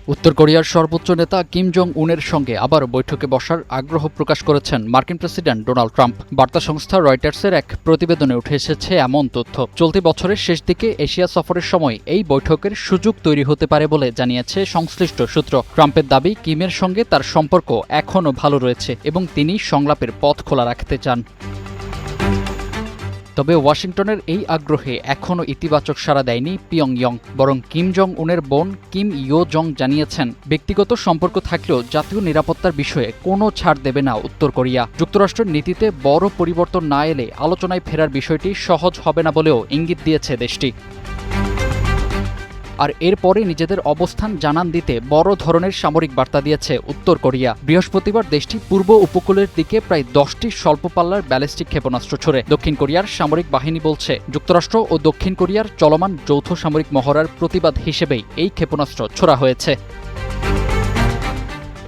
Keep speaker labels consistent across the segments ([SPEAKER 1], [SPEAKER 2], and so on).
[SPEAKER 1] উত্তর কোরিয়ার সর্বোচ্চ নেতা কিম জং উনের সঙ্গে আবার বৈঠকে বসার আগ্রহ প্রকাশ করেছেন মার্কিন প্রেসিডেন্ট ডোনাল্ড ট্রাম্প। বার্তা সংস্থা রয়টার্সের এক প্রতিবেদনে উঠে এসেছে এমন তথ্য। চলতি বছরের শেষ দিকে এশিয়া সফরের সময় এই বৈঠকের সুযোগ তৈরি হতে পারে বলে জানিয়েছে সংশ্লিষ্ট সূত্র। ট্রাম্পের দাবি, কিমের সঙ্গে তার সম্পর্ক এখনও ভালো রয়েছে এবং তিনি সংলাপের পথ খোলা রাখতে চান। তবে ওয়াশিংটনের এই আগ্রহে এখনও ইতিবাচক সাড়া দেয়নি পিয়ংইয়ং। বরং কিম জং উনের বোন কিম ইয়ো জং জানিয়েছেন, ব্যক্তিগত সম্পর্ক থাকলেও জাতীয় নিরাপত্তার বিষয়ে কোনো ছাড় দেবে না উত্তর কোরিয়া। যুক্তরাষ্ট্রের নীতিতে বড় পরিবর্তন না এলে আলোচনায় ফেরার বিষয়টি সহজ হবে না বলেও ইঙ্গিত দিয়েছে দেশটি। আর এরপরে নিজেদের অবস্থান জানান দিতে বড় ধরনের সামরিক বার্তা দিয়েছে উত্তর কোরিয়া। বৃহস্পতিবার দেশটি পূর্ব উপকূলের দিকে প্রায় 10টি স্বল্প পাল্লার ব্যালিস্টিক ক্ষেপণাস্ত্র ছোড়ে। দক্ষিণ কোরিয়ার সামরিক বাহিনী বলছে, যুক্তরাষ্ট্র ও দক্ষিণ কোরিয়ার চলমান যৌথ সামরিক মহড়ার প্রতিবাদ হিসেবেই এই ক্ষেপণাস্ত্র ছোড়া হয়েছে।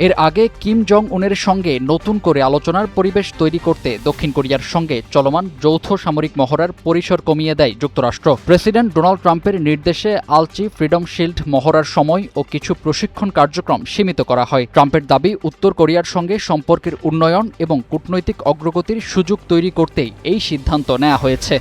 [SPEAKER 1] এর আগে কিম জং উনের সঙ্গে নতুন করে আলোচনার পরিবেশ তৈরি করতে দক্ষিণ কোরিয়ার সঙ্গে চলমান যৌথ সামরিক মহড়ার পরিসর কমিয়ে দেয় যুক্তরাষ্ট্র। প্রেসিডেন্ট ডোনাল্ড ট্রাম্পের নির্দেশে আলচি ফ্রিডম শিল্ড মহড়ার সময় ও কিছু প্রশিক্ষণ কার্যক্রম সীমিত করা হয়। ট্রাম্পের দাবি, উত্তর কোরিয়ার সঙ্গে সম্পর্কের উন্নয়ন এবং কূটনৈতিক অগ্রগতির সুযোগ তৈরি করতেই এই সিদ্ধান্ত নেওয়া হয়েছে।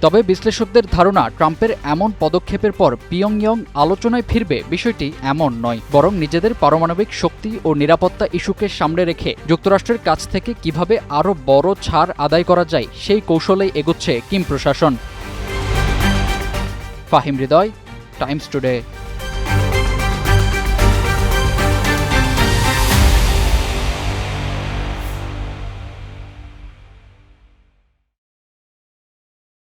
[SPEAKER 1] তবে বিশ্লেষকদের ধারণা, ট্রাম্পের এমন পদক্ষেপের পর পিয়ংইয়ং আলোচনায় ফিরবে বিষয়টি এমন নয়, বরং নিজেদের পারমাণবিক শক্তি ও নিরাপত্তা ইস্যুকে সামনে রেখে যুক্তরাষ্ট্রের কাছ থেকে কিভাবে আরও বড় ছাড় আদায় করা যায় সেই কৌশলেই এগোচ্ছে কিম প্রশাসন। ফাহিম হৃদয়, টাইমস টুডে।